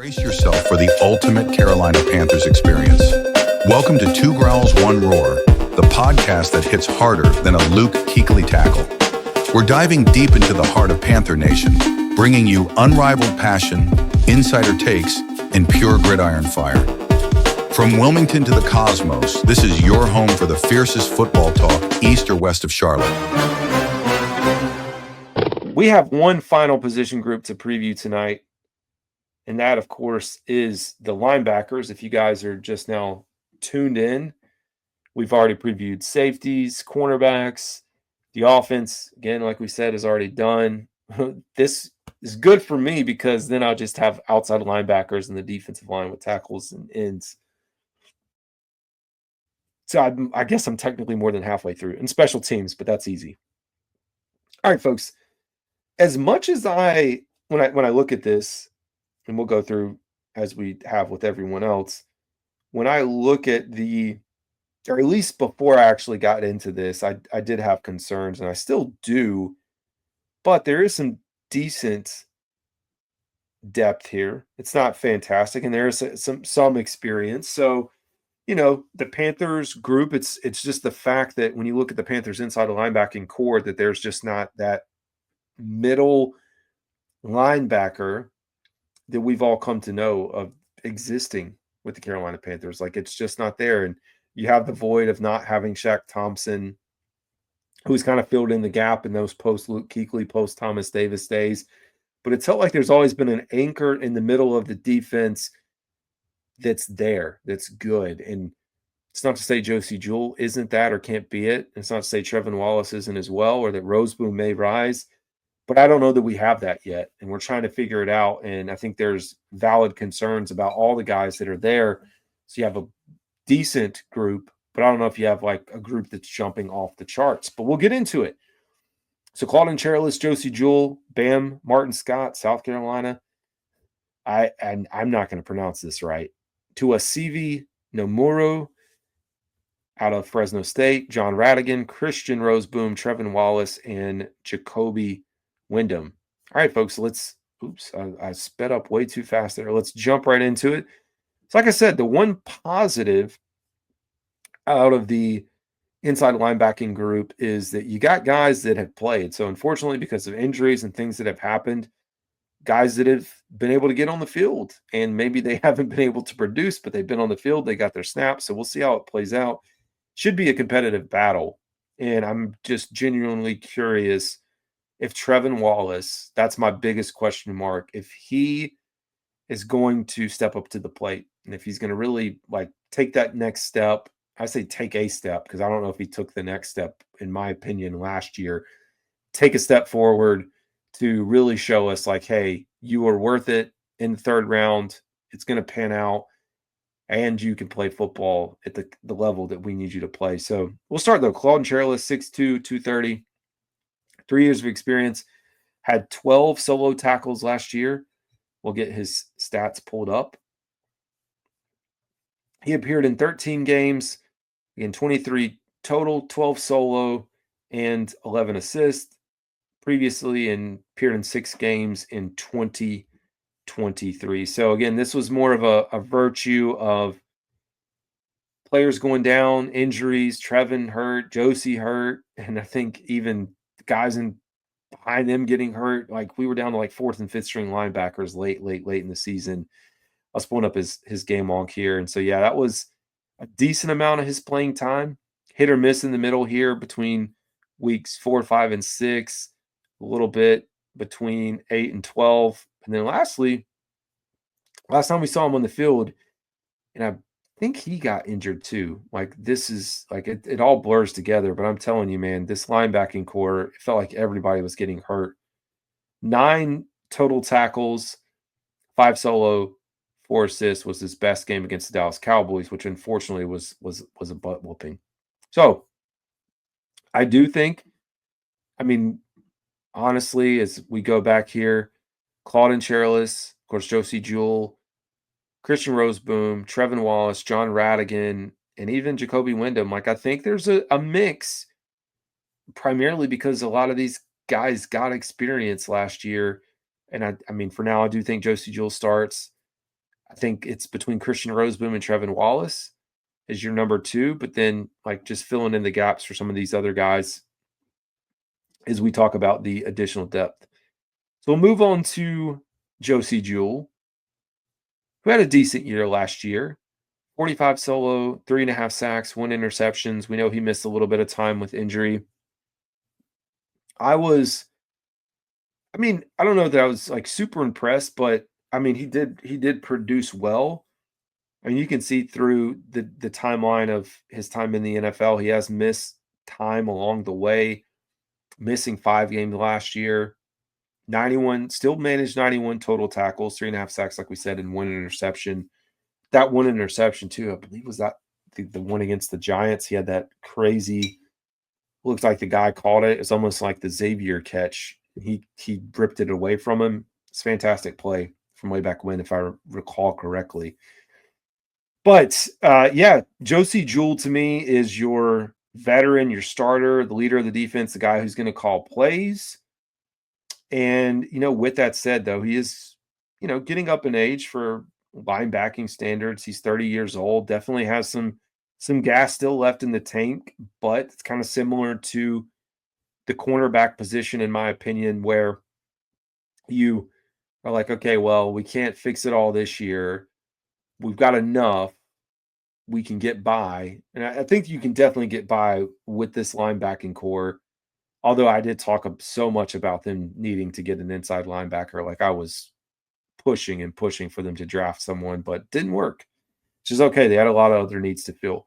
Brace yourself for the ultimate Carolina Panthers experience. Welcome to Two Growls, One Roar, the podcast that hits harder than a Luke Kuechly tackle. We're diving deep into the heart of Panther Nation, bringing you unrivaled passion, insider takes, and pure gridiron fire. From Wilmington to the cosmos, this is your home for the fiercest football talk east or west of Charlotte. We have one final position group to preview tonight, and that, of course, is the linebackers. If you guys are just now tuned in, we've already previewed safeties, cornerbacks. The offense, again, like we said, is already done. This is good for me because then I'll just have outside linebackers and the defensive line with tackles and ends. So I guess I'm technically more than halfway through in special teams, but that's easy. All right, folks. As much as when I look at this, and we'll go through as we have with everyone else, when I look at or at least before I actually got into this, I did have concerns, and I still do, but there is some decent depth here. It's not fantastic, and there is some experience. So, the Panthers group, it's just the fact that when you look at the Panthers inside the linebacking core, that there's just not that middle linebacker that we've all come to know of existing with the Carolina Panthers. Like, it's just not there. And you have the void of not having Shaq Thompson, who's kind of filled in the gap in those post-Luke Kuechly, post-Thomas Davis days. But it's felt like there's always been an anchor in the middle of the defense that's there, that's good. And it's not to say Josey Jewell isn't that or can't be it. It's not to say Trevin Wallace isn't as well, or that Rozeboom may rise. But I don't know that we have that yet, and we're trying to figure it out. And I think there's valid concerns about all the guys that are there. So you have a decent group, but I don't know if you have like a group that's jumping off the charts. But we'll get into it. So Claude Cherelus, Josey Jewell, Bam, Martin Scott, South Carolina. I'm not going to pronounce this right. Tuasivi Nomuro out of Fresno State, John Radigan, Christian Rozeboom, Trevon Wallace, and Jacoby Windmon. All right, folks, I sped up way too fast there. Let's jump right into it. So like I said, the one positive out of the inside linebacking group is that you got guys that have played. So unfortunately, because of injuries and things that have happened, guys that have been able to get on the field, and maybe they haven't been able to produce, but they've been on the field, they got their snaps. So we'll see how it plays out. Should be a competitive battle. And I'm just genuinely curious if Trevon Wallace, that's my biggest question mark, if he is going to step up to the plate and if he's going to really take that next step. I say take a step because I don't know if he took the next step, in my opinion, last year. Take a step forward to really show us hey, you are worth it in the third round. It's going to pan out, and you can play football at the level that we need you to play. So we'll start, though. Claude Cherelus, 6'2", 230, 3 years of experience, had 12 solo tackles last year. We'll get his stats pulled up. He appeared in 13 games, again, 23 total, 12 solo, and 11 assists. Previously, and appeared in 6 games in 2023. So again, this was more of a virtue of players going down, injuries, Trevin hurt, Josey hurt, and I think even guys behind them getting hurt. We were down to 4th and 5th string linebackers late in the season. I was pulling up his game log here. And so, yeah, that was a decent amount of his playing time. Hit or miss in the middle here between weeks 4, 5, and 6. A little bit between 8 and 12. And then lastly, last time we saw him on the field, and I think he got injured too. This is it all blurs together, but I'm telling you, man, this linebacking core, it felt like everybody was getting hurt. 9 total tackles, 5 solo, 4 assists was his best game against the Dallas Cowboys, which unfortunately was a butt whooping. So I do think, honestly, as we go back here, Claude Cherelus, of course, Josey Jewell, Christian Rozeboom, Trevon Wallace, John Radigan, and even Jacoby Windmon. I think there's a mix, primarily because a lot of these guys got experience last year. And I mean, for now, I do think Josey Jewell starts. I think it's between Christian Rozeboom and Trevin Wallace as your number 2, but then like just filling in the gaps for some of these other guys as we talk about the additional depth. So we'll move on to Josey Jewell, who had a decent year last year. 45 solo, 3.5 sacks, 1 interceptions. We know he missed a little bit of time with injury. I don't know that I was like super impressed, but I mean, he did produce well. I mean, you can see through the timeline of his time in the NFL, he has missed time along the way, missing 5 games last year. 91, still managed 91 total tackles, 3.5 sacks, like we said, and 1 interception. That 1 interception, too, I believe was that the one against the Giants. He had that crazy, looks like the guy caught it. It's almost like the Xavier catch. He ripped it away from him. It's a fantastic play from way back when, if I recall correctly. But yeah, Josey Jewell to me is your veteran, your starter, the leader of the defense, the guy who's going to call plays. And, with that said, though, he is, getting up in age for linebacking standards. He's 30 years old, definitely has some gas still left in the tank, but it's kind of similar to the cornerback position, in my opinion, where you are like, okay, well, we can't fix it all this year. We've got enough. We can get by. And I think you can definitely get by with this linebacking core. Although I did talk so much about them needing to get an inside linebacker. Like I was pushing and pushing for them to draft someone, but didn't work. Which is okay. They had a lot of other needs to fill.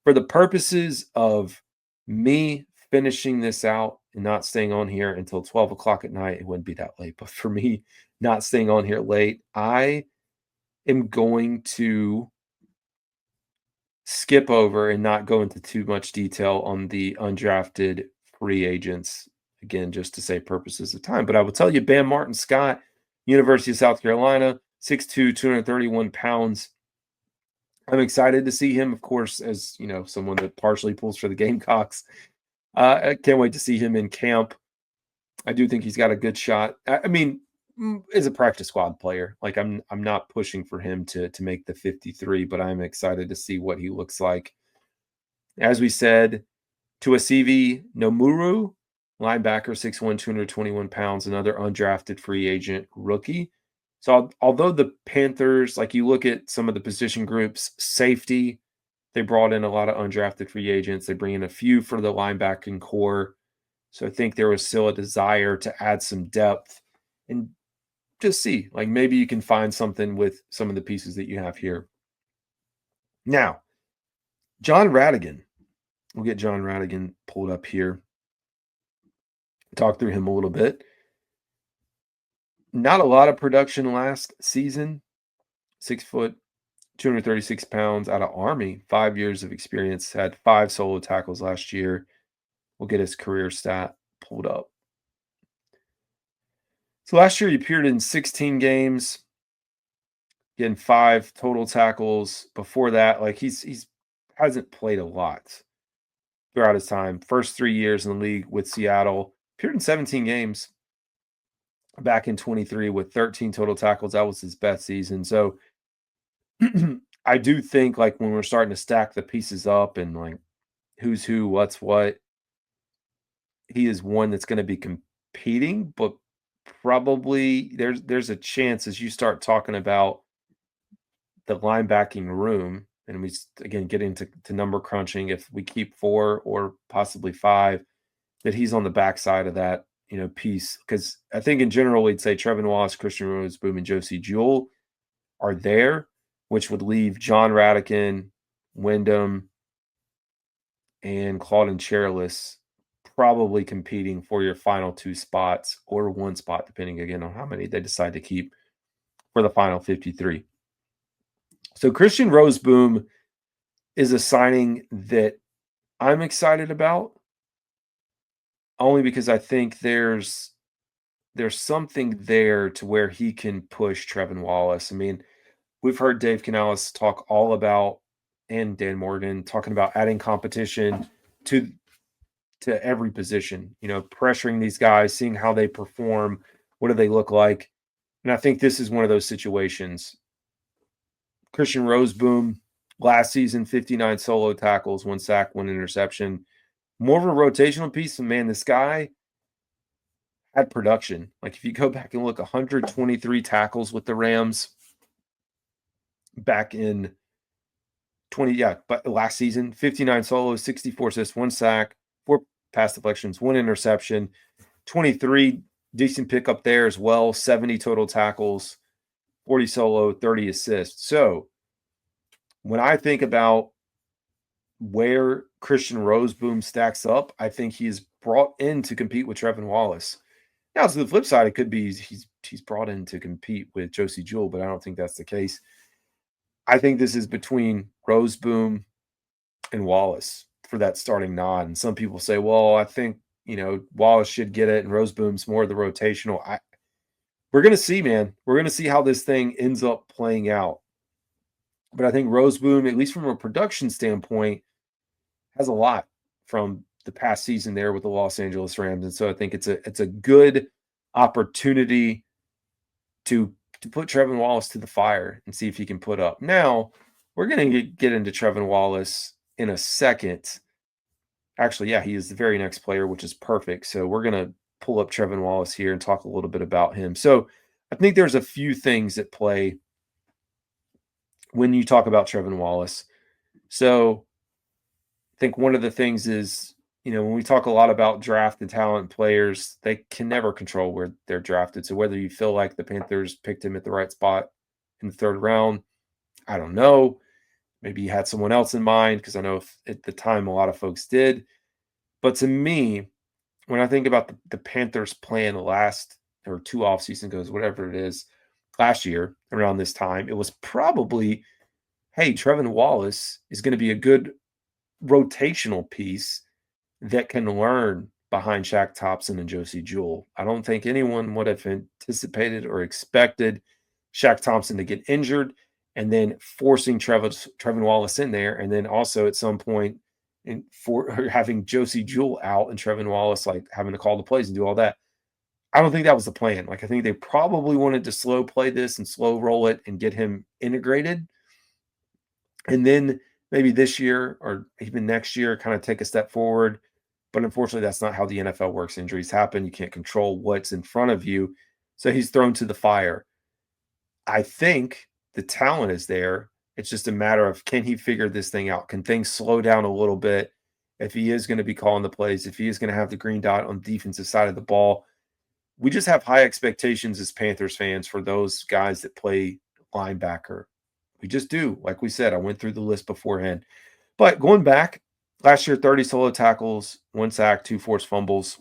For the purposes of me finishing this out and not staying on here until 12 o'clock at night, it wouldn't be that late, but for me not staying on here late, I am going to skip over and not go into too much detail on the undrafted free agents. Again, just to say purposes of time. But I will tell you, Bam Martin Scott, University of South Carolina, 6'2", 231 pounds. I'm excited to see him, of course, as someone that partially pulls for the Gamecocks. I can't wait to see him in camp. I do think he's got a good shot. I mean, as a practice squad player, like I'm not pushing for him to make the 53, but I'm excited to see what he looks like. As we said, Tuasivi Nomuru, linebacker, 6'1", 221 pounds, another undrafted free agent rookie. So although the Panthers, like you look at some of the position groups, safety, they brought in a lot of undrafted free agents. They bring in a few for the linebacking core. So I think there was still a desire to add some depth and just see, like maybe you can find something with some of the pieces that you have here. Now, John Radigan. We'll get John Radigan pulled up here. Talk through him a little bit. Not a lot of production last season. 6 foot, 236 pounds out of Army. 5 years of experience. Had 5 solo tackles last year. We'll get his career stat pulled up. So last year he appeared in 16 games, getting 5 total tackles. Before that, like he's hasn't played a lot throughout his time. First 3 years in the league with Seattle, appeared in 17 games back in 23 with 13 total tackles. That was his best season. So I do think like when we're starting to stack the pieces up and like who's who, what's what, he is one that's going to be competing, but probably there's a chance as you start talking about the linebacking room, and we again get into number crunching, if we keep 4 or possibly 5, that he's on the backside of that piece. Because I think in general we'd say Trevin Wallace, Christian Rozeboom, and Josey Jewell are there, which would leave John Radican, Wyndham, and Claude Cherelus probably competing for your final 2 spots or 1 spot, depending again on how many they decide to keep for the final 53. So Christian Rozeboom is a signing that I'm excited about, only because I think there's something there to where he can push Trevon Wallace. I mean, we've heard Dave Canales talk all about, and Dan Morgan talking about adding competition to every position, pressuring these guys, seeing how they perform, what do they look like. And I think this is one of those situations Christian Rozeboom, last season, 59 solo tackles, 1 sack, 1 interception. More of a rotational piece, and man, this guy had production. Like if you go back and look, 123 tackles with the Rams back in but last season, 59 solos, 64 assists, 1 sack, 4 pass deflections, 1 interception, 23 decent pickup there as well, 70 total tackles, 40 solo, 30 assists. So when I think about where Christian Rozeboom stacks up, I think he is brought in to compete with Trevon Wallace. Now, to the flip side, it could be he's brought in to compete with Josey Jewell, but I don't think that's the case. I think this is between Rozeboom and Wallace for that starting nod. And some people say, well, I think, Wallace should get it and Rozeboom's more of the rotational. We're going to see, man. We're going to see how this thing ends up playing out. But I think Rozeboom, at least from a production standpoint, has a lot from the past season there with the Los Angeles Rams. And so I think it's a good opportunity to put Trevon Wallace to the fire and see if he can put up. Now, we're going to get into Trevon Wallace in a second. Actually, yeah, he is the very next player, which is perfect. So we're going to pull up Trevon Wallace here and talk a little bit about him. So I think there's a few things at play when you talk about Trevon Wallace. So I think one of the things is, when we talk a lot about drafted talent players, they can never control where they're drafted. So whether you feel like the Panthers picked him at the right spot in the 3rd round, I don't know. Maybe you had someone else in mind, because I know at the time a lot of folks did. But to me, when I think about the Panthers plan the last or 2 offseason goes, whatever it is, last year around this time, it was probably, hey, Trevon Wallace is going to be a good rotational piece that can learn behind Shaq Thompson and Josey Jewell. I don't think anyone would have anticipated or expected Shaq Thompson to get injured and then forcing Trevon Wallace in there, and then also at some point for having Josey Jewell out and Trevon Wallace like having to call the plays and do all that. I don't think that was the plan. Like I think they probably wanted to slow play this and slow roll it and get him integrated. And then maybe this year or even next year kind of take a step forward. But unfortunately, that's not how the NFL works. Injuries happen. You can't control what's in front of you. So he's thrown to the fire. I think the talent is there. It's just a matter of, can he figure this thing out? Can things slow down a little bit? If he is going to be calling the plays, if he is going to have the green dot on the defensive side of the ball, we just have high expectations as Panthers fans for those guys that play linebacker. We just do. Like we said, I went through the list beforehand. But going back, last year, 30 solo tackles, 1 sack, 2 forced fumbles.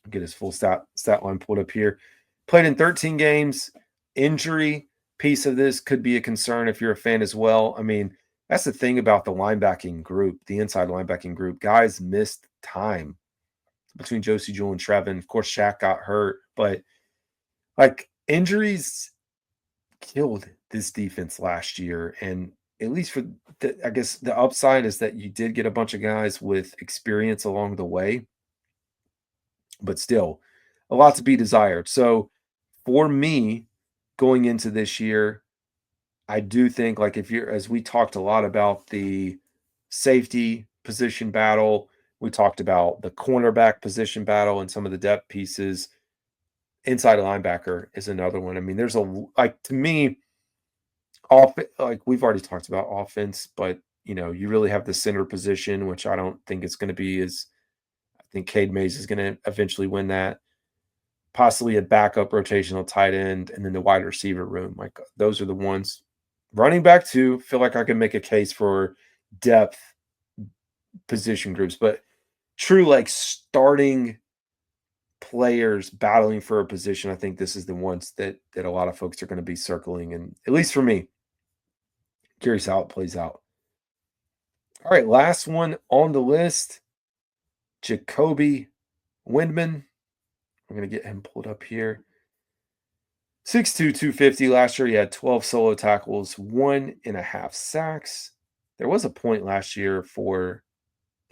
I'll get his full stat line pulled up here. Played in 13 games. Injury piece of this could be a concern if you're a fan as well. I mean, that's the thing about the linebacking group, the inside linebacking group. Guys missed time between Josey Jewell and Trevin. Of course, Shaq got hurt, but like injuries killed this defense last year. And at least for I guess the upside is that you did get a bunch of guys with experience along the way, but still a lot to be desired. So for me, going into this year, I do think like as we talked a lot about the safety position battle, we talked about the cornerback position battle and some of the depth pieces. Inside linebacker is another one. I mean, there's to me, like we've already talked about offense, but you really have the center position, which I don't think it's going to be I think Cade Mays is going to eventually win that. Possibly a backup rotational tight end, and then the wide receiver room. Like those are the ones. Running back too, feel like I can make a case for depth position groups, but true like starting players battling for a position, I think this is the ones that a lot of folks are going to be circling, and at least for me, curious how it plays out. All right, last one on the list, Jacoby Windmon. I'm going to get him pulled up here. 6'2", 250. Last year, he had 12 solo tackles, 1.5 sacks. There was a point last year for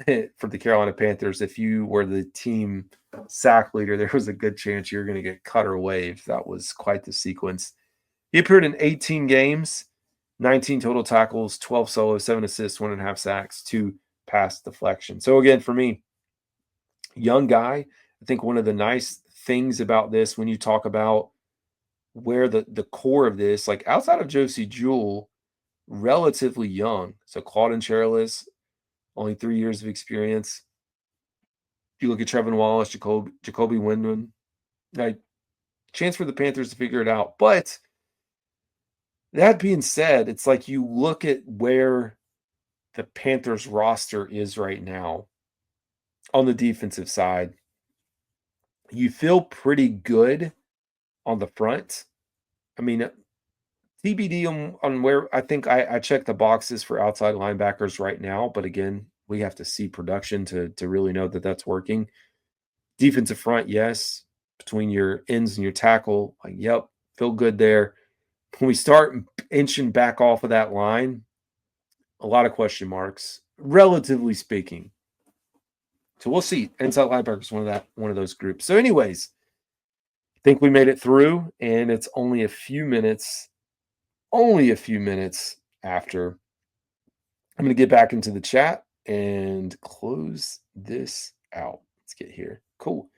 the Carolina Panthers. If you were the team sack leader, there was a good chance you're going to get cut or waived. That was quite the sequence. He appeared in 18 games, 19 total tackles, 12 solos, 7 assists, 1.5 sacks, 2 pass deflections. So again, for me, young guy. I think one of the nice things about this, when you talk about where the core of this, like outside of Josey Jewell, relatively young. So Claude Cherelus, only 3 years of experience. If you look at Trevon Wallace, Jacoby Windmon, like chance for the Panthers to figure it out. But that being said, it's like you look at where the Panthers roster is right now on the defensive side. You feel pretty good on the front. I mean, TBD on where I think I check the boxes for outside linebackers right now, but again, we have to see production to really know that that's working. Defensive front, yes. Between your ends and your tackle, like, yep, feel good there. When we start inching back off of that line, a lot of question marks, relatively speaking. So we'll see. Inside linebacker is one of those groups. So, anyways, I think we made it through, and it's only a few minutes after. I'm going to get back into the chat and close this out. Let's get here. Cool.